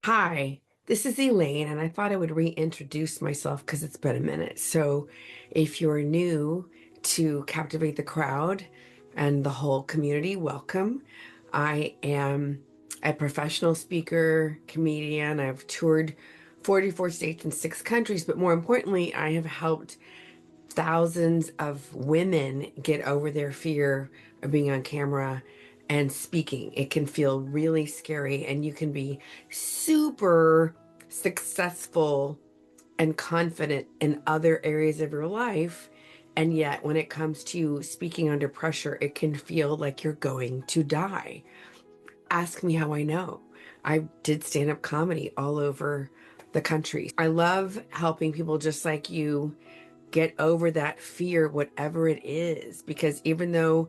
Hi, this is Elaine, and I thought I would reintroduce myself because it's been a minute. So, if you're new to Captivate the Crowd and the whole community, welcome. I am a professional speaker, comedian. I've toured 44 states and 6 countries, but more importantly, I have helped thousands of women get over their fear of being on camera and speaking. It can feel really scary, and you can be super successful and confident in other areas of your life. And yet, when it comes to speaking under pressure, it can feel like you're going to die. Ask me how I know. I did stand-up comedy all over the country. I love helping people just like you get over that fear, whatever it is, because even though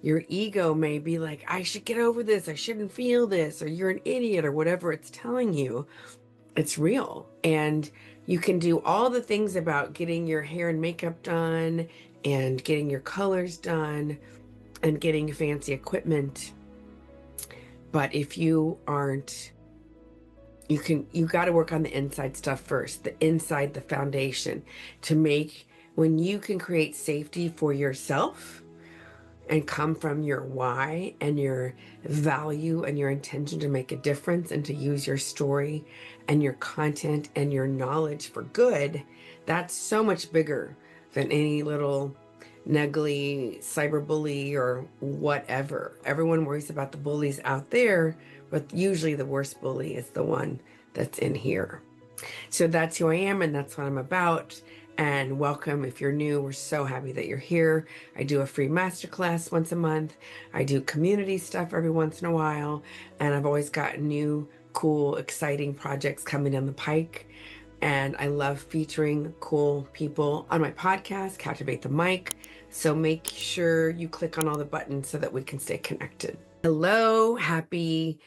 your ego may be like, I should get over this, I shouldn't feel this, or you're an idiot, or whatever it's telling you, it's real. And you can do all the things about getting your hair and makeup done and getting your colors done and getting fancy equipment. But if you aren't, you got to work on the inside stuff first, the inside, the foundation, to make when you can create safety for yourself and come from your why and your value and your intention to make a difference and to use your story and your content and your knowledge for good. That's so much bigger than any little nuggly cyberbully or whatever. Everyone worries about the bullies out there, but usually the worst bully is the one that's in here. So that's who I am, and that's what I'm about. And welcome if you're new. We're so happy that you're here. I do a free masterclass once a month. I do community stuff every once in a while. And I've always got new, cool, exciting projects coming down the pike. And I love featuring cool people on my podcast, Captivate the Mic. So make sure you click on all the buttons so that we can stay connected. Hello, happy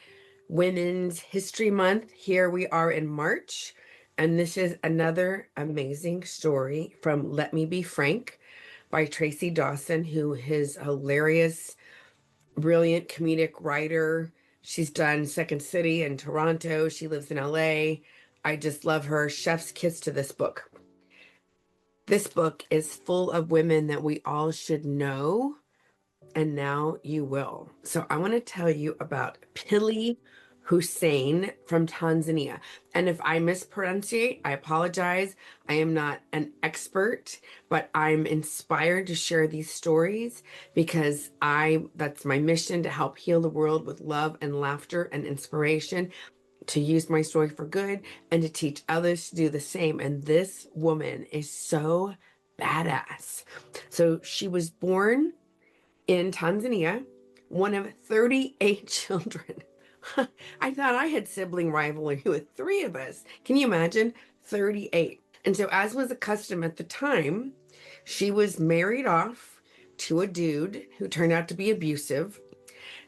Women's History Month. Here we are in March, and this is another amazing story from Let Me Be Frank by Tracy Dawson, who is a hilarious, brilliant comedic writer. She's done Second City in Toronto. She lives in LA. I just love her. Chef's kiss to this book. This book is full of women that we all should know, and now you will. So I want to tell you about Pili Hussein from Tanzania. And if I mispronunciate, I apologize. I am not an expert, but I'm inspired to share these stories because that's my mission, to help heal the world with love and laughter and inspiration, to use my story for good and to teach others to do the same. And this woman is so badass. So she was born in Tanzania, one of 38 children. I thought I had sibling rivalry with three of us. Can you imagine? 38. And so, as was the custom at the time, she was married off to a dude who turned out to be abusive.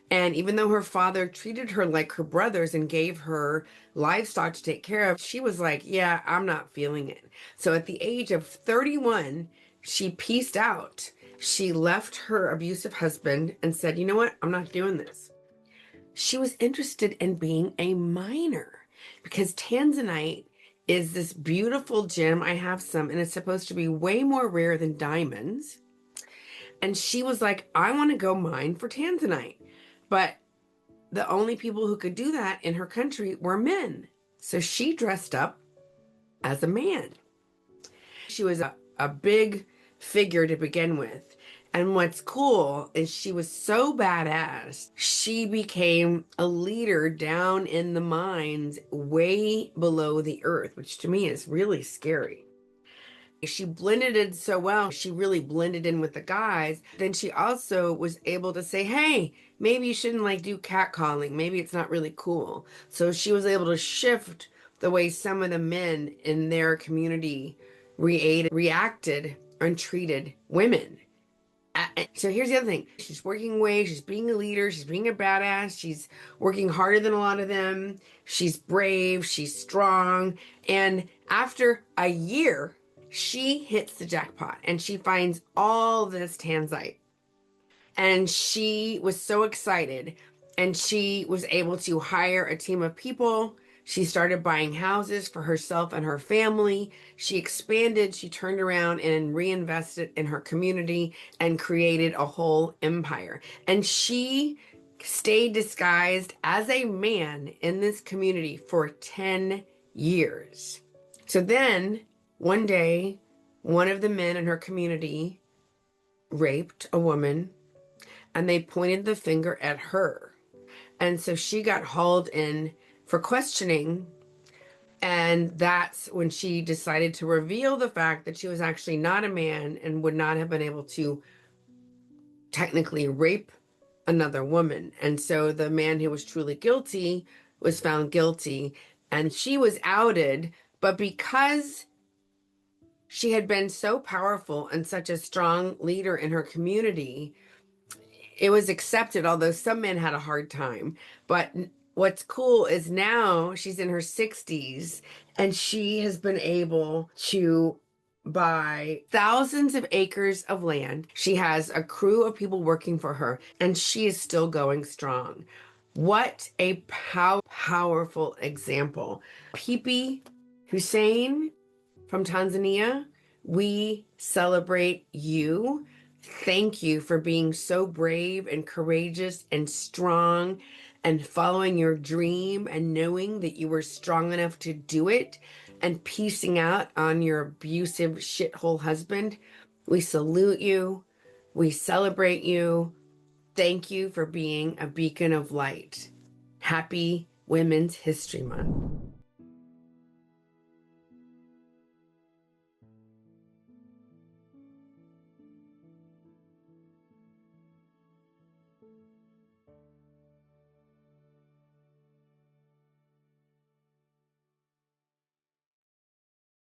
And even though her father treated her like her brothers and gave her livestock to take care of, she was like, yeah, I'm not feeling it. So at the age of 31, she pieced out. She left her abusive husband and said, you know what? I'm not doing this. She was interested in being a miner because Tanzanite is this beautiful gem. I have some, and it's supposed to be way more rare than diamonds. And she was like, I want to go mine for Tanzanite. But the only people who could do that in her country were men. So she dressed up as a man. She was a big figure to begin with. And what's cool is she was so badass, she became a leader down in the mines way below the earth, which to me is really scary. She blended in so well. She really blended in with the guys. Then she also was able to say, hey, maybe you shouldn't like do catcalling. Maybe it's not really cool. So she was able to shift the way some of the men in their community reacted and treated women. So here's the other thing. She's working away. She's being a leader. She's being a badass. She's working harder than a lot of them. She's brave. She's strong. And after a year, she hits the jackpot and she finds all this tanzite. And she was so excited. And she was able to hire a team of people She started buying houses for herself and her family. She expanded, she turned around and reinvested in her community and created a whole empire. And she stayed disguised as a man in this community for 10 years. So then, one day, one of the men in her community raped a woman and they pointed the finger at her. And so she got hauled in for questioning. And that's when she decided to reveal the fact that she was actually not a man and would not have been able to technically rape another woman. And so the man who was truly guilty was found guilty and she was outed. But because she had been so powerful and such a strong leader in her community, it was accepted, although some men had a hard time. But what's cool is now she's in her 60s and she has been able to buy thousands of acres of land. She has a crew of people working for her, and she is still going strong. What a powerful example. Pipi Hussein from Tanzania, we celebrate you. Thank you for being so brave and courageous and strong and following your dream and knowing that you were strong enough to do it and piecing out on your abusive shithole husband. We salute you. We celebrate you. Thank you for being a beacon of light. Happy Women's History Month.